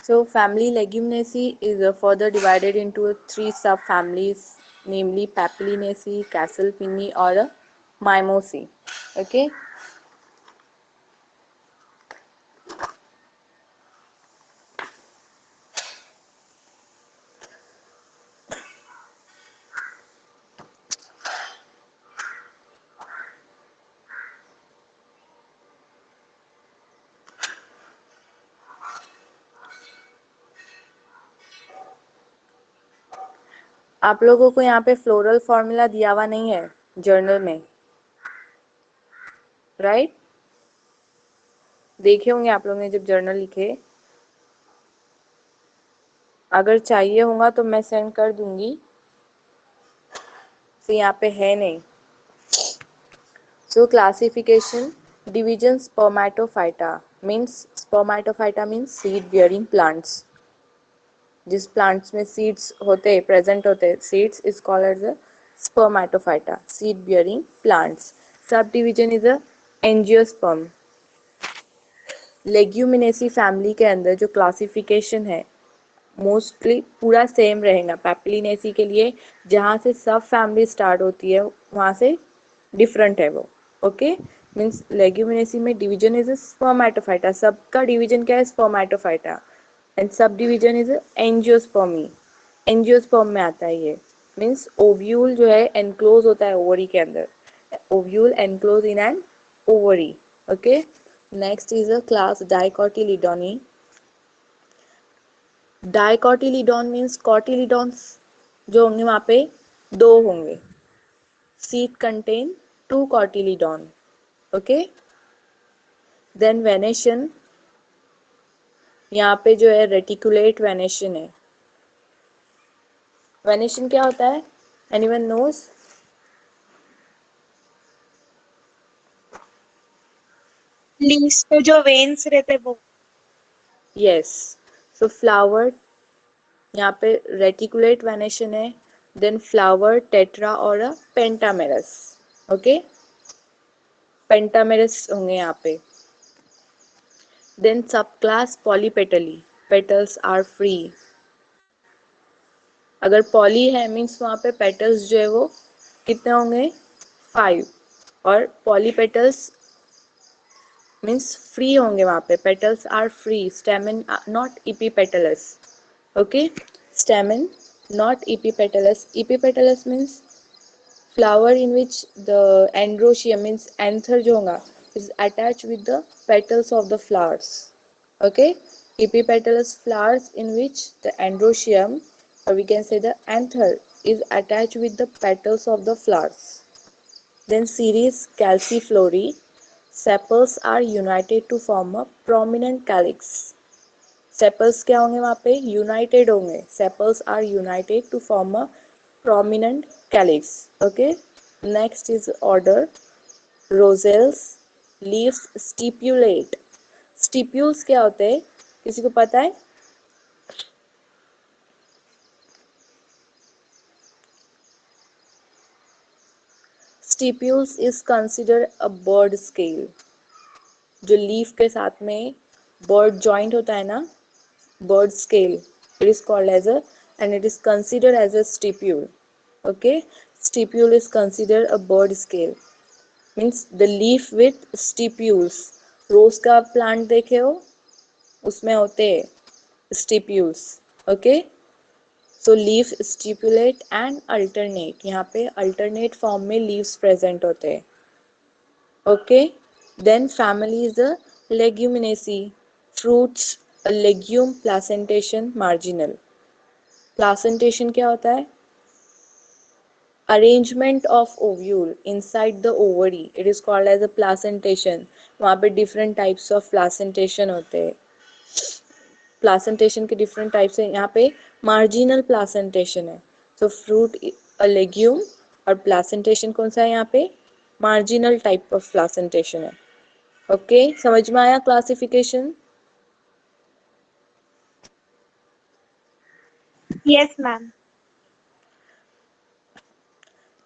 So family Leguminaceae is further divided into three subfamilies, namely Papilionaceae, Cassellini, or Mimosae. Okay. आप लोगों को यहाँ पे फ्लोरल फॉर्मूला दिया हुआ नहीं है जर्नल में, राइट? देखे होंगे आप लोगों ने जब जर्नल लिखे, अगर चाहिए होगा तो मैं सेंड कर दूंगी। तो यहाँ पे है नहीं। So classification, division spermatophyta means seed bearing plants. जिस plants में seeds होते present होते seeds is called as a spermatophyta, seed bearing plants. Subdivision is a angiosperm. Leguminaceae family के अंदर जो classification है मोस्टली पूरा सेम रहेगा। पैपिलिनेसी के लिए जहाँ से सब फैमिली स्टार्ट होती है वहाँ से डिफरेंट है वो। ओके, मीन्स लेग्यूमिनेसी में डिवीजन इज स्पर्मेटोफाइटा, सबका डिवीजन क्या है? Spermatophyta. And sub division is angiospermae, angiosperm में आता है ये। मीन्स ओव्यूल जो है एनक्लोज होता है ओवरी के अंदर, ovule enclose in an ovary. Okay, next is a class dicotyledonae. Dicotyledon means cotyledons जो होंगे वहां पे दो होंगे। Seed contain two cotyledon. Okay, then venation, यहाँ पे जो है रेटिकुलेट वेनेशन है। वेनेशन क्या होता है? Anyone knows? लीव्स पे जो वेन्स रहते वो। यस, सो फ्लावर यहाँ पे रेटिकुलेट वेनेशन है। देन फ्लावर टेट्रा और पेंटामेरस। ओके, पेंटामेरस होंगे यहाँ पे। देन सब क्लास पॉलीपेटली, पेटल्स आर फ्री। अगर पॉली है मीन्स वहाँ पे पेटल्स जो है वो कितने होंगे? 5। और पॉली पेटल्स मीन्स फ्री होंगे वहाँ पे, petals are free. Stamen not epipetalous. Okay, stamen not epipetalous. Epipetalous means flower in which the androecium means anther जो होगा is attached with the petals of the flowers. Okay, epipetalous flowers in which the androecium, or we can say the anther, is attached with the petals of the flowers. Then series calciflory, sepals are united to form a prominent calyx. Sepals क्या होंगे वहां पे? United होंगे। Sepals are united to form a prominent calyx. Okay, next is order roselles, leaves stipulate. stipules क्या होते हैं? किसी को पता है? stipules is considered a bird scale. जो लीफ के साथ में bird joint होता है ना, bird scale, it is called as a, and it is considered as a stipule. Okay, stipule is considered a bird scale, means the leaf with stipules. Rose का plant देखे हो, उसमें होते हैं stipules. Okay, so leaf stipulate and alternate, यहाँ पे alternate form में leaves present होते हैं। Okay, then family is the leguminosae, fruits legume placentation marginal. Placentation क्या होता है? Arrangement of ovule inside the ovary, it is called as a placentation. वहाँ पे डिफरेंट टाइप्स ऑफ प्लासेंटेशन होते हैं। प्लासेंटेशन के डिफरेंट टाइप्स है। यहाँ पे मार्जिनल प्लासेंटेशन है। सो फ्रूट अ लेग्यूम, और प्लासेंटेशन कौन सा है यहाँ पे? मार्जिनल टाइप ऑफ प्लासेंटेशन है। ओके, समझ में आया classification? Yes ma'am.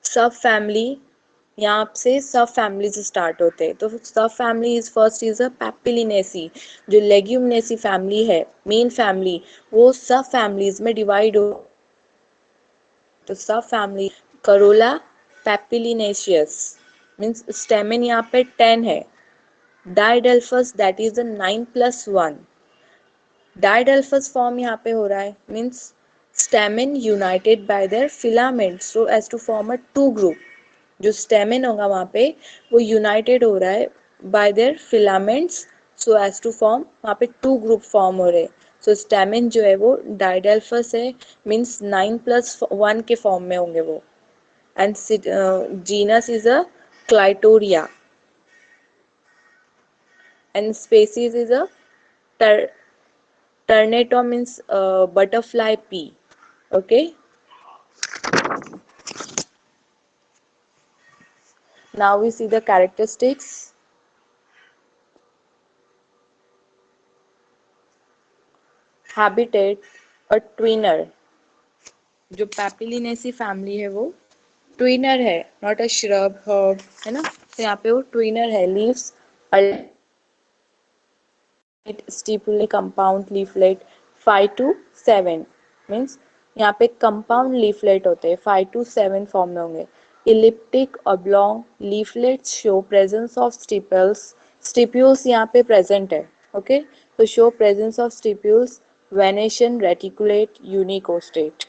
Subfamily यहाँ से सब फैमिलीज स्टार्ट होते हैं। तो subfamily is first is a papilionaceae, जो लेग्यूमिनेसी फैमिली है, मेन फैमिली, वो सब फैमिलीज में डिवाइड हो। तो subfamily corolla papilionaceous means stamen यहाँ पे 10 है। Diadelphous that is the 9+1। Diadelphous form यहाँ पे हो रहा है means stamen united by their filament so as to form a two group. जो स्टेमिन होगा वहाँ पे वो यूनाइटेड हो रहा है by their filaments so as to form, वहाँ पे टू ग्रुप फॉर्म हो रहे हैं। सो स्टेमिन जो है वो डाइडेल्फस है मीन्स 9+1 के फॉर्म में होंगे वो। And genus is a Clitoria and species is a Ternator means butterfly pea. Okay. Now we see the characteristics. Habitat, a twinner. जो पैपिलिनेसी फैमिली है वो ट्विनर है, नॉट अ श्रब हर्ब, है ना। तो यहाँ पे वो ट्विनर है। Leaves stipulate compound leaflet 5 to 7 means यहाँ पे कंपाउंड लीफलेट होते हैं 5 to 7 फॉर्म में होंगे। Elliptic oblong leaflets show presence of stipels, stipules यहाँ पे प्रेजेंट है। ओके, तो show presence of stipules, venation reticulate unicostate.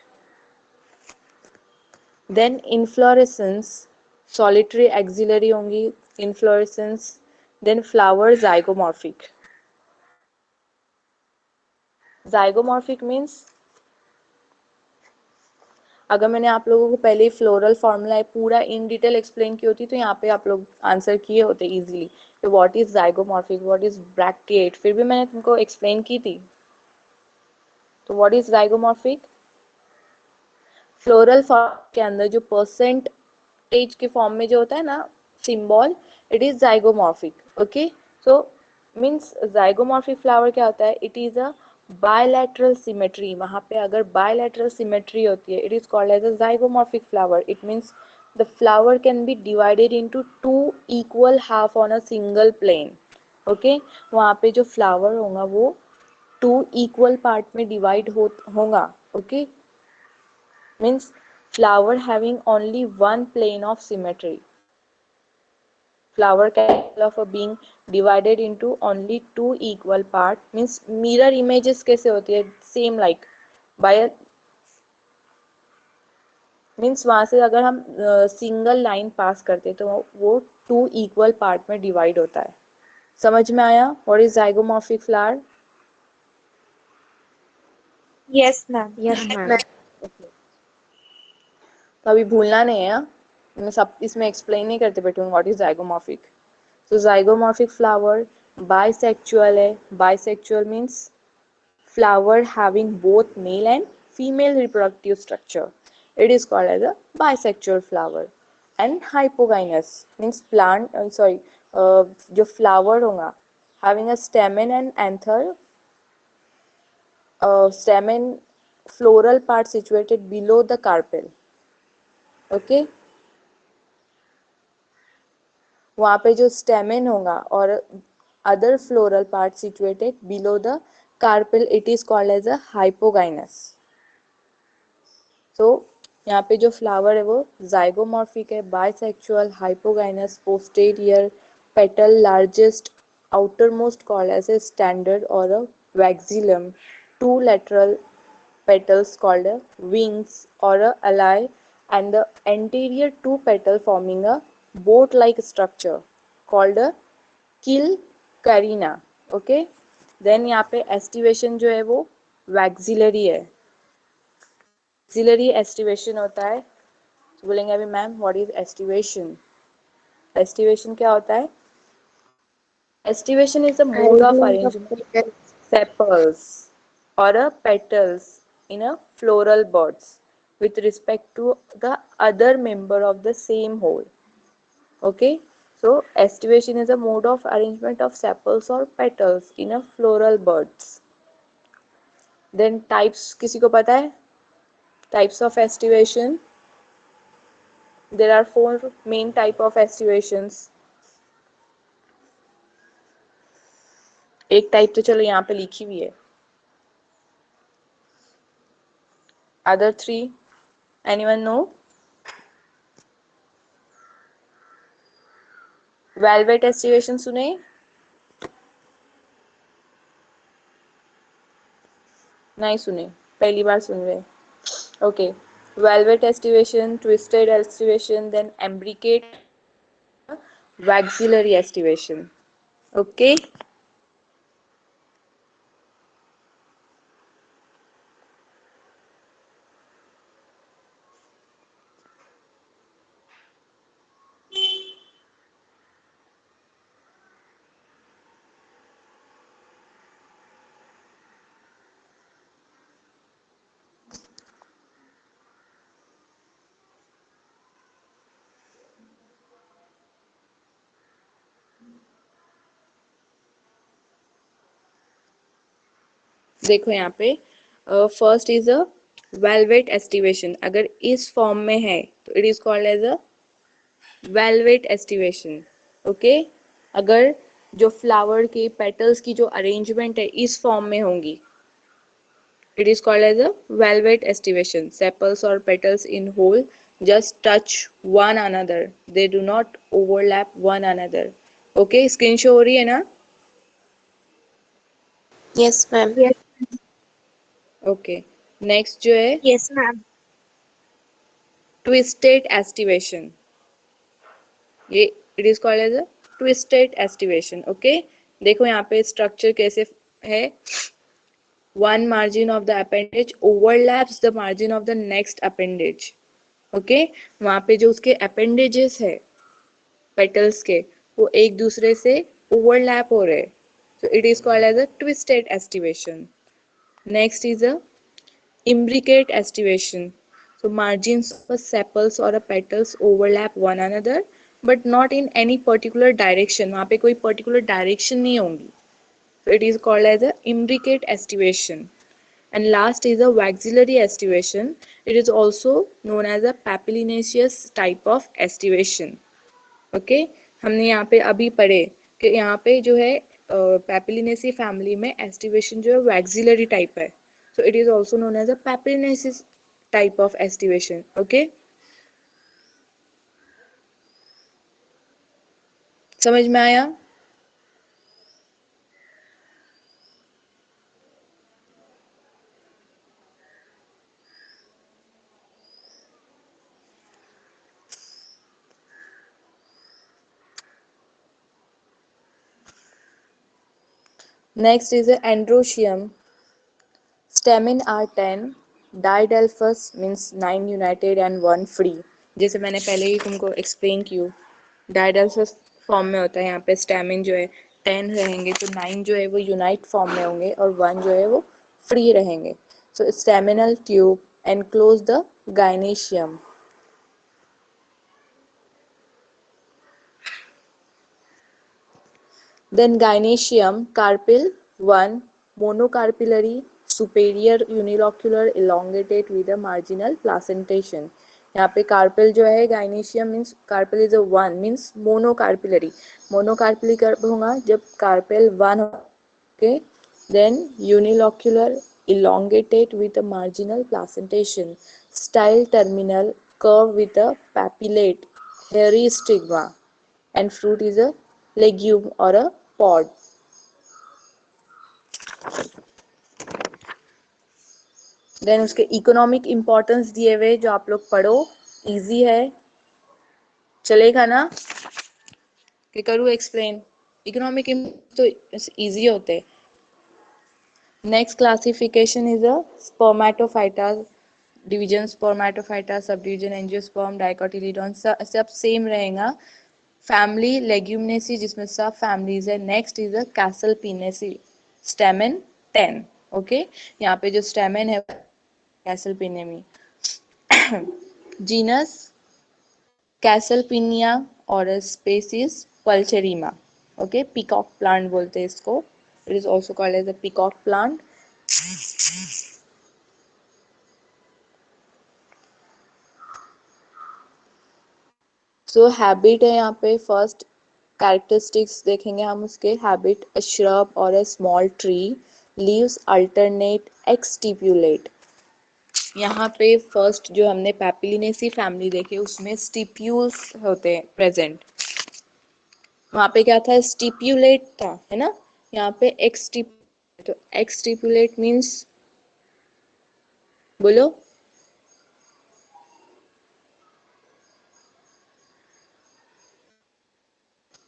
Then inflorescence solitary axillary होंगी inflorescence. Then flower zygomorphic. Zygomorphic means अगर मैंने आप लोगों को पहले ही फ्लोरल फॉर्मूला पूरा इन डिटेल एक्सप्लेन की होती तो यहाँ पे आप लोग आंसर किए होते इजीली। तो what is zygomorphic, what is bracteate, फिर भी मैंने तुमको एक्सप्लेन की थी। तो what is zygomorphic? Floral form के अंदर जो परसेंटेज के फॉर्म में जो होता है ना symbol, it is zygomorphic. Okay, so means zygomorphic flower क्या होता है? It is a bilateral symmetry. वहां पे अगर बायलैटरल सिमेट्री होती है, it is called as a zygomorphic flower. It means the flower can be divided into two equal half on a single plane. Okay, वहां पे जो फ्लावर होगा वो टू इक्वल पार्ट में डिवाइड होगा। Okay, means flower having only one plane of symmetry. Flower capable of being divided into only two equal part means mirror images कैसे होती है? Same like by a means वहां से अगर हम single line पास करते तो वो टू इक्वल पार्ट में डिवाइड होता है। समझ में आया? What is zygomorphic flower? Yes, ma'am. Yes, ma'am. तो अभी भूलना नहीं है, मैं सब इसमें एक्सप्लेन नहीं करते बैठूंगा व्हाट इज जाइगोमॉर्फिक। तो जाइगोमॉर्फिक फ्लावर बाइसेक्चुअल है। Bisexual means flower having both male and female reproductive structure. It is called as a bisexual flower. And hypogynous means plant जो flower होगा having a stamen and anther, stamen floral part situated below the carpel. Okay, वहाँ पे जो stamen होगा और other floral part situated below the carpel, it is called as a hypogynous. So यहाँ पे जो फ्लावर है वो जाइगोमॉर्फिक है, bisexual, hypogynous, posterior petal largest, outer most called as a standard और a vexillum, two lateral petals called wings or a alae, and the anterior two petal forming a boat like structure called a kill carina. Okay, then यहाँ पे estivation जो है वो waxillary है। waxillary estivation होता है, तो बोलेंगे अभी ma'am what is estivation? estivation क्या होता है? estivation is a mode of Arrangement of arrangement petals. sepals or a petals in a floral buds with respect to the other member of the same whole. Okay, so estivation is a mode of arrangement of sepals or petals in a floral buds. Then types किसी को पता है? Types of estivation. There are four main type of एस्टिवेशंस. एक type तो चलो यहाँ पे लिखी हुई है. Other three, anyone know? Valvate aestivation सुने? नहीं सुने, पहली बार सुन रहे. Okay, valvate aestivation, twisted aestivation, then imbricate, vexillary aestivation. Okay, देखो यहाँ पे first is a valvate aestivation. अगर इस फॉर्म में है तो it is called as a valvate aestivation. Okay, अगर जो फ्लावर के पेटल्स की जो अरेंजमेंट है इस फॉर्म में होंगी, it is called as a velvet estivation. Sepals or petals in whole just touch one another. They do not overlap one another. Okay, screen show हो रही है ना? Yes, ma'am. Yes. Okay. Next जो है Yes, ma'am. twisted estivation. ये it is called as a twisted estivation. Okay. देखो यहाँ पे structure कैसे है. One margin of the appendage overlaps the margin of the next appendage. Okay, वहां पे जो उसके appendages है पेटल्स के, वो एक दूसरे से ओवरलैप हो रहे. So it is called as a twisted aestivation. Next is a imbricate estivation. So margins of a sepals or a petals overlap one another but not in any particular direction. वहाँ पे कोई particular direction नहीं होंगी. So it is called as a imbricate estivation. And last is a waxillary estivation. It is also known as a papilionaceous type of estivation. Okay, हमने यहाँ पे अभी पढ़े कि यहाँ पे जो है पैपिलिनेसी फैमिली में एस्टिवेशन जो है वैक्सिलरी टाइप है. So it is also known as a papilionaceous type of aestivation. Okay, समझ में आया? Next is androecium. Stamen are 10. Didelphus means 9 united and 1 free. जैसे मैंने पहले ही तुमको एक्सप्लेन की. डायडेल्फस फॉर्म में होता है. यहाँ पे स्टैमिन जो है 10 रहेंगे तो 9 जो है वो यूनाइट फॉर्म में होंगे और 1 जो है वो फ्री रहेंगे. So staminal tube enclose the gynoecium. Then gynoecium, carpel 1, monocarpellary, superior unilocular, elongated with a marginal placentation. यहाँ पे कार्पेल जो है gynoecium means carpel is a one means monocarpellary. Monocarpellary कब होगा? जब carpel one. Okay, then unilocular, elongated with a marginal placentation, style terminal, curve with a papillate, hairy stigma, and fruit is a legume or a pod. Then उसके economic importance दिए हुए जो आप लोग पढ़ो. इजी है, चलेगा ना? कि करूँ एक्सप्लेन? इकोनॉमिक तो इजी होते. Next classification is a spermatophyta. Division spermatophyta, subdivision angiosperm, dicotyledon सब सेम रहेगा. फैमिली लेग्यूमिनेसी जिसमें सब फैमिलीज है. Next is a caesalpiniaceae. Stamen 10. Okay, यहाँ पे जो स्टेमेन है कैसलपिनेमी. जीनस कैसलपिनिया और species pulcherrima. Okay, peacock plant बोलते हैं इसको. It is also called as a peacock plant. So habit है यहाँ पे फर्स्ट कैरेक्टरिस्टिक्स देखेंगे हम उसके हैबिट अ श्रब और a small tree leaves alternate exstipulate यहाँ पे फर्स्ट जो हमने पैपिलिनेसी फैमिली देखे उसमें स्टिप्यूल्स होते हैं प्रेजेंट वहां पे क्या था स्टिप्यूलेट था है ना यहाँ पे तो एक्सटिप्यूलेट मीन्स बोलो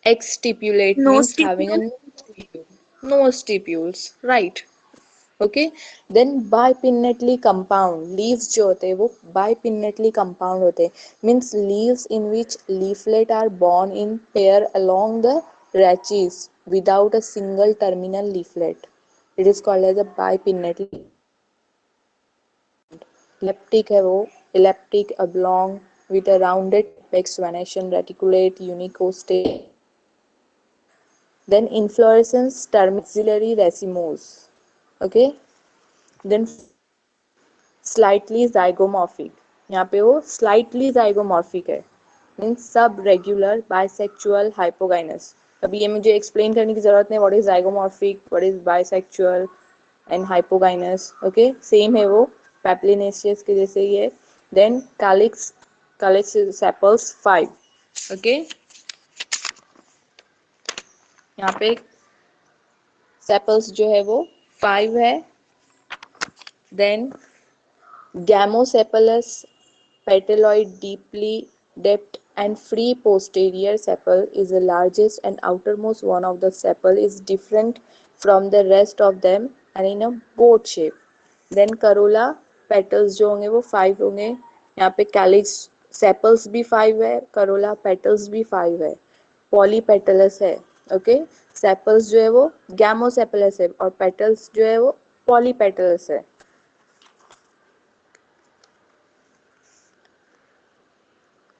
exstipulate No means having a stipule. no stipules right okay then bipinnately compound leaves जो होते हैं वो bipinnately compound होते हैं means leaves in which leaflet are borne in pair along the rachis without a single terminal leaflet it is called as a bipinnately elliptic है वो elliptic oblong with a rounded apex venation reticulate unicostate then inflorescence term axillary racemose okay then slightly zygomorphic यहाँ पे वो slightly zygomorphic है means सब regular bisexual hypogynous अभी ये मुझे एक्सप्लेन करने की जरूरत नहीं what is zygomorphic what is bisexual and hypogynous okay same है वो पैप्लिनेशियस के जैसे ही है then calyx calyx sepals 5 okay यहाँ पे सेपल्स जो है वो 5 है then Gamosepalous petaloid deeply dept and free posterior sepal is the largest and outermost one of the sepal is different from the rest of them and in a boat shape. Then corolla petals जो होंगे वो 5 होंगे यहाँ पे calyx sepals भी 5 है corolla petals भी 5 है polypetalous है ओके sepals जो है वो gamosepalous है और petals जो है वो polypetalous है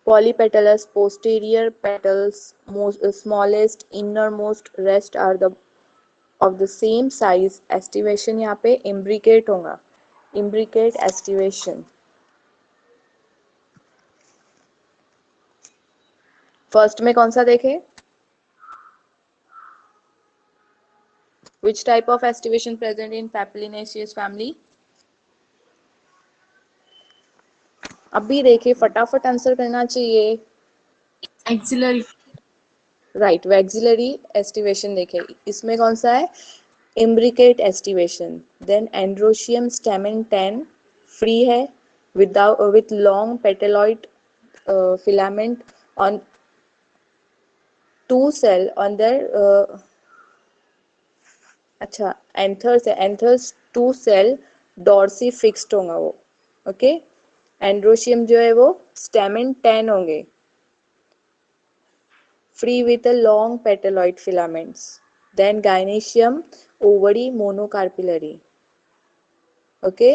Polypetalous posterior petals most smallest innermost rest are the of the same size estivation यहाँ पे imbricate होगा imbricate estivation फर्स्ट में कौन सा देखे which type of estivation present in Papilionaceous family अभी देखिए फटाफट आंसर करना चाहिए Axillary. राइट वैक्सिलरी एस्टिवेशन देखे इसमें कौन सा है imbricate estivation then androecium stamen 10 free है without with long petaloid filament on two cell on their अच्छा एंथर्स है anthers two cell dorsifixed होगा वो ओके एंड्रोशियम जो है वो स्टेमेन 10 होंगे free with a long petaloid filaments then gynoecium ovary monocarpillary okay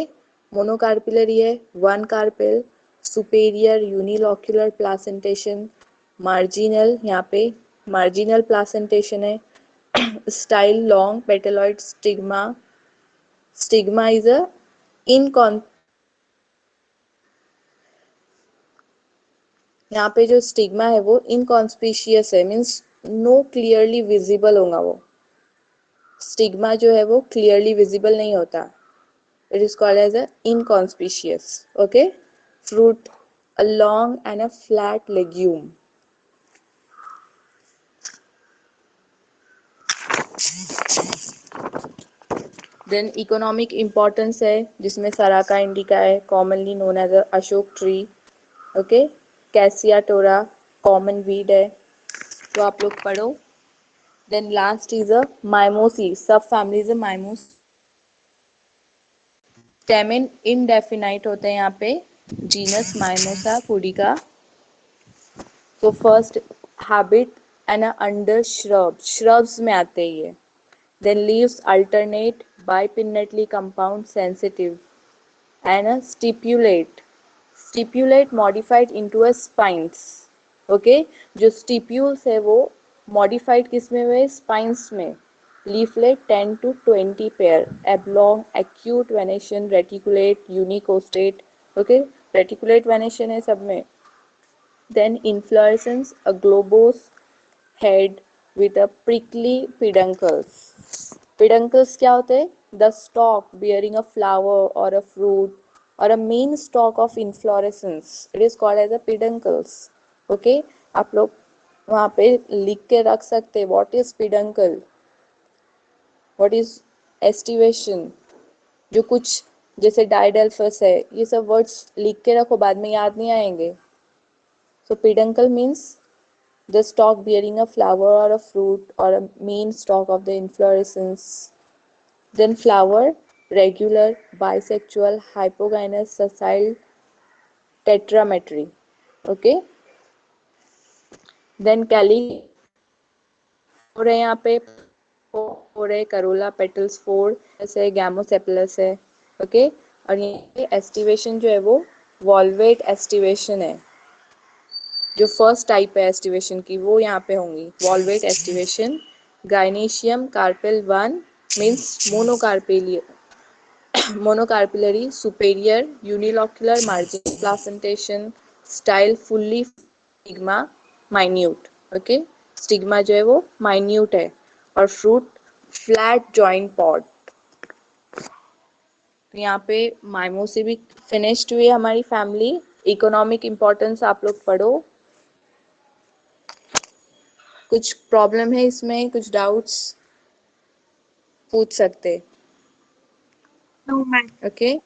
monocarpillary है one carpel superior unilocular placentation marginal यहाँ पे marginal placentation है style long petaloid stigma stigma is a incon यहाँ पे जो स्टिग्मा है वो इनकॉन्स्पिशियस है मीन्स नो क्लियरली विजिबल होगा वो स्टिग्मा जो है वो क्लियरली विजिबल नहीं होता it is called as a inconspicuous okay fruit a long and a flat legume then economic importance है जिसमें सराका इंडिका है commonly known as a Ashok tree okay cassia tora common weed है तो आप लोग पढ़ो then last is a mimoseae subfamilies mimosae stamen indefinite होते हैं यहाँ पे जीनस माइमोसा पुडिका तो first habit and under shrubs में आते ही है then leaves alternate bipinnately compound sensitive and a stipulate modified into a spines okay जो stipules है वो modified किस में हुए spines में leaflet 10 to 20 pair oblong acute venation reticulate unicostate okay reticulate venation है सब में Then inflorescence, a globose head with a prickly peduncles. Peduncles क्या होते हैं? The stalk bearing a flower or a fruit or a main stalk of inflorescence. It is called as a peduncles. Okay? आप लोग वहाँ पे लिख के रख सकते हैं what is peduncle, what is estivation, जो कुछ जैसे डायडेल्फस है, ये सब वर्ड्स लिख के रखो, बाद में याद नहीं आएंगे. So peduncle means the stalk bearing a flower or a fruit or a main stalk of the inflorescence. Then flower, regular, bisexual, hypogynous, sessile, tetrametry. Okay. Then calyx हो रहे हैं यहाँ पे, हो रहे करोला पेटल्स 4 ऐसे गैमोसेपलस है. Okay. और ये एस्टिवेशन जो है वो वॉल्वेट एस्टिवेशन है. जो फर्स्ट टाइप है एस्टिवेशन की वो यहाँ पे होंगी. Valvate aestivation. Gynoecium carpel 1 means monocarpillary, superior, unilocular margin placentation, style fully stigma minute. Okay, stigma जो है वो माइन्यूट है और फ्रूट फ्लैट जॉइंट पॉड. तो यहाँ पे माइमो से भी फिनिश्ड हुई हमारी फैमिली. इकोनॉमिक इम्पोर्टेंस आप लोग पढ़ो. कुछ प्रॉब्लम है इसमें, कुछ डाउट्स पूछ सकते. No, ma'am. ओके.